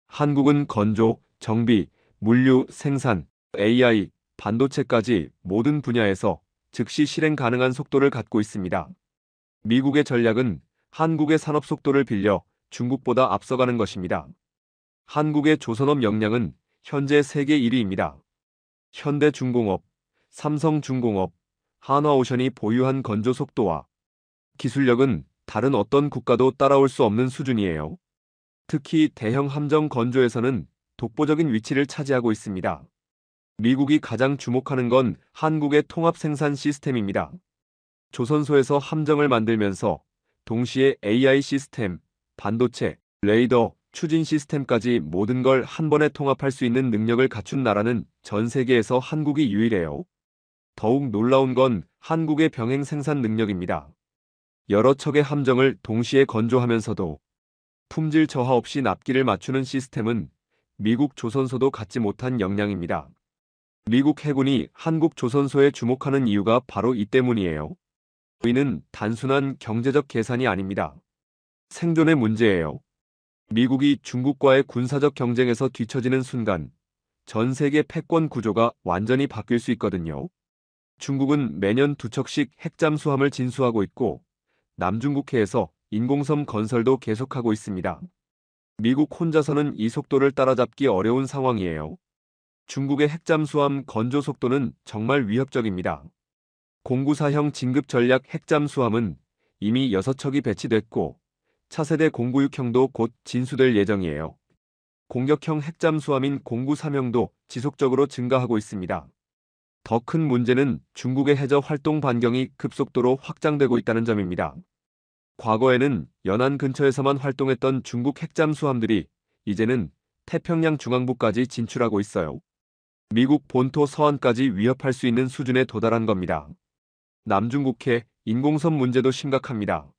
한국은 건조, 정비, 물류, 생산, AI, 반도체까지 모든 분야에서 즉시 실행 가능한 속도를 갖고 있습니다. 미국의 전략은 한국의 산업 속도를 빌려 중국보다 앞서가는 것입니다. 한국의 조선업 역량은 현재 세계 1위입니다. 현대중공업, 삼성중공업, 한화오션이 보유한 건조 속도와 기술력은 다른 어떤 국가도 따라올 수 없는 수준이에요. 특히 대형 함정 건조에서는 독보적인 위치를 차지하고 있습니다. 미국이 가장 주목하는 건 한국의 통합 생산 시스템입니다. 조선소에서 함정을 만들면서 동시에 AI 시스템, 반도체, 레이더, 추진 시스템까지 모든 걸 한 번에 통합할 수 있는 능력을 갖춘 나라는 전 세계에서 한국이 유일해요. 더욱 놀라운 건 한국의 병행 생산 능력입니다. 여러 척의 함정을 동시에 건조하면서도 품질 저하 없이 납기를 맞추는 시스템은 미국 조선소도 갖지 못한 역량입니다. 미국 해군이 한국 조선소에 주목하는 이유가 바로 이 때문이에요. 이는 단순한 경제적 계산이 아닙니다. 생존의 문제예요. 미국이 중국과의 군사적 경쟁에서 뒤처지는 순간 전 세계 패권 구조가 완전히 바뀔 수 있거든요. 중국은 매년 2척씩 핵잠수함을 진수하고 있고 남중국해에서 인공섬 건설도 계속하고 있습니다. 미국 혼자서는 이 속도를 따라잡기 어려운 상황이에요. 중국의 핵잠수함 건조 속도는 정말 위협적입니다. 공구사형 진급 전략 핵잠수함은 이미 6척이 배치됐고 차세대 공구육형도 곧 진수될 예정이에요. 공격형 핵잠수함인 공구3형도 지속적으로 증가하고 있습니다. 더 큰 문제는 중국의 해저 활동 반경이 급속도로 확장되고 있다는 점입니다. 과거에는 연안 근처에서만 활동했던 중국 핵잠수함들이 이제는 태평양 중앙부까지 진출하고 있어요. 미국 본토 서안까지 위협할 수 있는 수준에 도달한 겁니다. 남중국해 인공섬 문제도 심각합니다.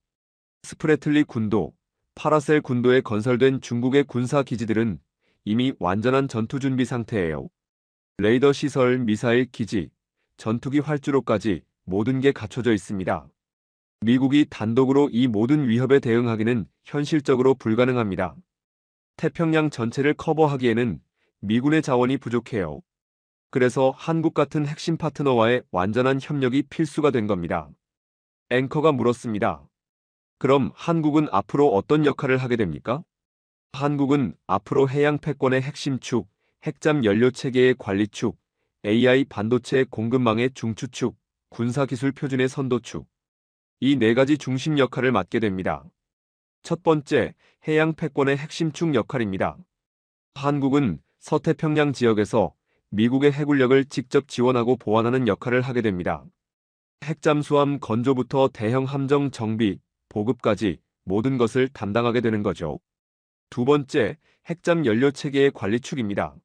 스프래틀리 군도, 파라셀 군도에 건설된 중국의 군사 기지들은 이미 완전한 전투 준비 상태예요. 레이더 시설, 미사일 기지, 전투기 활주로까지 모든 게 갖춰져 있습니다. 미국이 단독으로 이 모든 위협에 대응하기는 현실적으로 불가능합니다. 태평양 전체를 커버하기에는 미군의 자원이 부족해요. 그래서 한국 같은 핵심 파트너와의 완전한 협력이 필수가 된 겁니다. 앵커가 물었습니다. 그럼 한국은 앞으로 어떤 역할을 하게 됩니까? 한국은 앞으로 해양 패권의 핵심 축, 핵잠 연료 체계의 관리 축, AI 반도체 공급망의 중추 축, 군사기술 표준의 선도 축, 이 4가지 중심 역할을 맡게 됩니다. 첫 번째, 해양 패권의 핵심 축 역할입니다. 한국은 서태평양 지역에서 미국의 해군력을 직접 지원하고 보완하는 역할을 하게 됩니다. 핵잠수함 건조부터 대형 함정 정비, 보급까지 모든 것을 담당하게 되는 거죠. 두 번째, 핵잠 연료 체계의 관리 축입니다.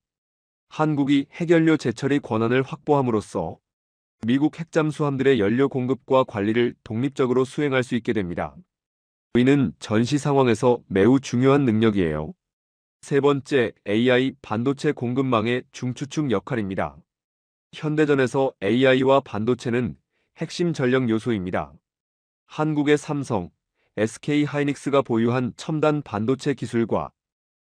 한국이 핵연료 재처리 권한을 확보함으로써 미국 핵잠수함들의 연료 공급과 관리를 독립적으로 수행할 수 있게 됩니다. 이는 전시 상황에서 매우 중요한 능력이에요. 세 번째, AI 반도체 공급망의 중추축 역할입니다. 현대전에서 AI와 반도체는 핵심 전력 요소입니다. 한국의 삼성, SK 하이닉스가 보유한 첨단 반도체 기술과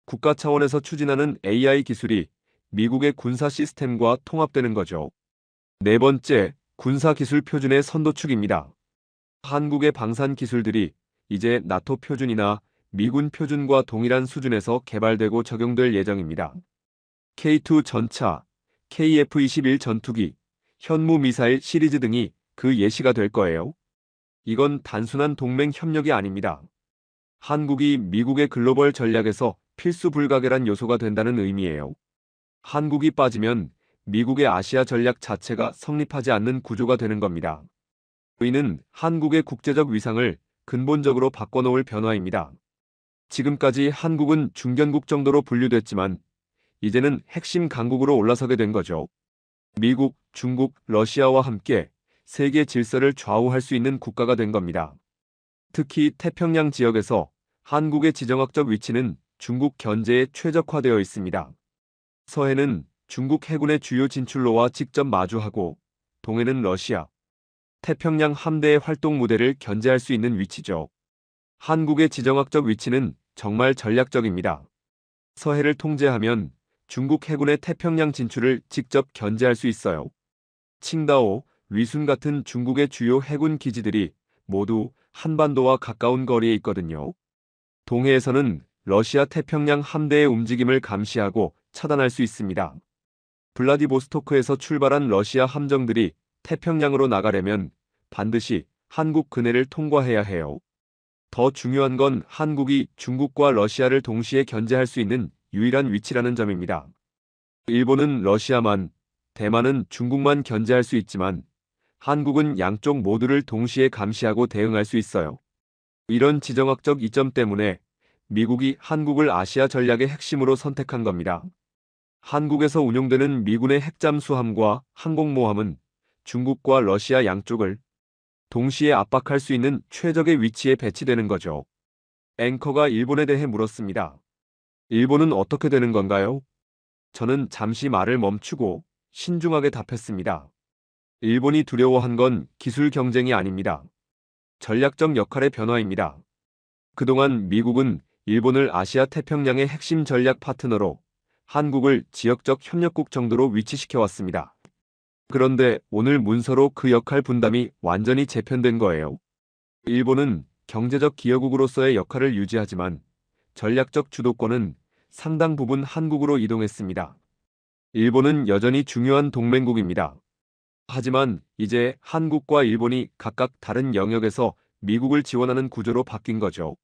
국가 차원에서 추진하는 AI 기술이 미국의 군사 시스템과 통합되는 거죠. 네 번째, 군사기술 표준의 선도축입니다. 한국의 방산 기술들이 이제 나토 표준이나 미군 표준과 동일한 수준에서 개발되고 적용될 예정입니다. K2 전차, KF-21 전투기, 현무 미사일 시리즈 등이 그 예시가 될 거예요. 이건 단순한 동맹 협력이 아닙니다. 한국이 미국의 글로벌 전략에서 필수 불가결한 요소가 된다는 의미예요. 한국이 빠지면 미국의 아시아 전략 자체가 성립하지 않는 구조가 되는 겁니다. 이는 한국의 국제적 위상을 근본적으로 바꿔놓을 변화입니다. 지금까지 한국은 중견국 정도로 분류됐지만 이제는 핵심 강국으로 올라서게 된 거죠. 미국, 중국, 러시아와 함께 세계 질서를 좌우할 수 있는 국가가 된 겁니다. 특히 태평양 지역에서 한국의 지정학적 위치는 중국 견제에 최적화되어 있습니다. 서해는 중국 해군의 주요 진출로와 직접 마주하고 동해는 러시아, 태평양 함대의 활동 무대를 견제할 수 있는 위치죠. 한국의 지정학적 위치는 정말 전략적입니다. 서해를 통제하면 중국 해군의 태평양 진출을 직접 견제할 수 있어요. 칭다오, 위순 같은 중국의 주요 해군 기지들이 모두 한반도와 가까운 거리에 있거든요. 동해에서는 러시아 태평양 함대의 움직임을 감시하고 차단할 수 있습니다. 블라디보스토크에서 출발한 러시아 함정들이 태평양으로 나가려면 반드시 한국 근해를 통과해야 해요. 더 중요한 건 한국이 중국과 러시아를 동시에 견제할 수 있는 유일한 위치라는 점입니다. 일본은 러시아만, 대만은 중국만 견제할 수 있지만 한국은 양쪽 모두를 동시에 감시하고 대응할 수 있어요. 이런 지정학적 이점 때문에 미국이 한국을 아시아 전략의 핵심으로 선택한 겁니다. 한국에서 운용되는 미군의 핵잠수함과 항공모함은 중국과 러시아 양쪽을 동시에 압박할 수 있는 최적의 위치에 배치되는 거죠. 앵커가 일본에 대해 물었습니다. 일본은 어떻게 되는 건가요? 저는 잠시 말을 멈추고 신중하게 답했습니다. 일본이 두려워한 건 기술 경쟁이 아닙니다. 전략적 역할의 변화입니다. 그동안 미국은 일본을 아시아 태평양의 핵심 전략 파트너로 한국을 지역적 협력국 정도로 위치시켜 왔습니다. 그런데 오늘 문서로 그 역할 분담이 완전히 재편된 거예요. 일본은 경제적 기여국으로서의 역할을 유지하지만 전략적 주도권은 상당 부분 한국으로 이동했습니다. 일본은 여전히 중요한 동맹국입니다. 하지만 이제 한국과 일본이 각각 다른 영역에서 미국을 지원하는 구조로 바뀐 거죠.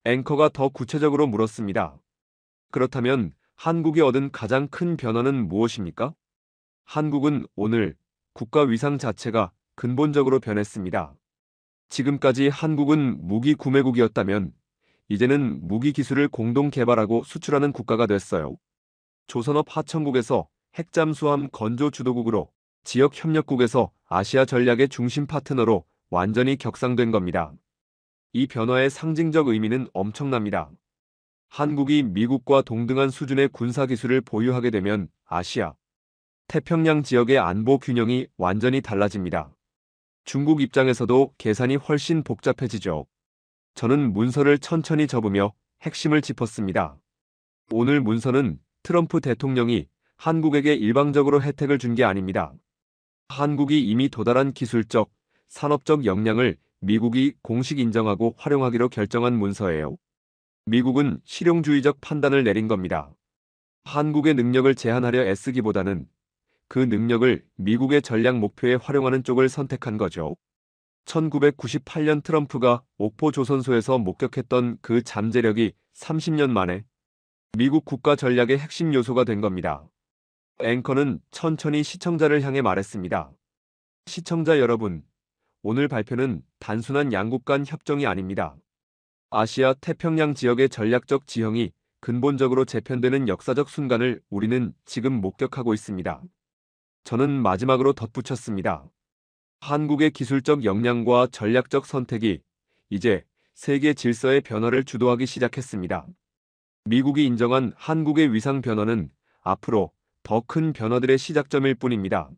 앵커가 더 구체적으로 물었습니다. 그렇다면 한국이 얻은 가장 큰 변화는 무엇입니까? 한국은 오늘 국가 위상 자체가 근본적으로 변했습니다. 지금까지 한국은 무기 구매국이었다면 이제는 무기 기술을 공동 개발하고 수출하는 국가가 됐어요. 조선업 하청국에서 핵잠수함 건조 주도국으로 지역 협력국에서 아시아 전략의 중심 파트너로 완전히 격상된 겁니다. 이 변화의 상징적 의미는 엄청납니다. 한국이 미국과 동등한 수준의 군사 기술을 보유하게 되면 아시아, 태평양 지역의 안보 균형이 완전히 달라집니다. 중국 입장에서도 계산이 훨씬 복잡해지죠. 저는 문서를 천천히 접으며 핵심을 짚었습니다. 오늘 문서는 트럼프 대통령이 한국에게 일방적으로 혜택을 준 게 아닙니다. 한국이 이미 도달한 기술적, 산업적 역량을 미국이 공식 인정하고 활용하기로 결정한 문서예요. 미국은 실용주의적 판단을 내린 겁니다. 한국의 능력을 제한하려 애쓰기보다는 그 능력을 미국의 전략 목표에 활용하는 쪽을 선택한 거죠. 1998년 트럼프가 옥포 조선소에서 목격했던 그 잠재력이 30년 만에 미국 국가 전략의 핵심 요소가 된 겁니다. 앵커는 천천히 시청자를 향해 말했습니다. 시청자 여러분, 오늘 발표는 단순한 양국 간 협정이 아닙니다. 아시아 태평양 지역의 전략적 지형이 근본적으로 재편되는 역사적 순간을 우리는 지금 목격하고 있습니다. 저는 마지막으로 덧붙였습니다. 한국의 기술적 역량과 전략적 선택이 이제 세계 질서의 변화를 주도하기 시작했습니다. 미국이 인정한 한국의 위상 변화는 앞으로 더 큰 변화들의 시작점일 뿐입니다.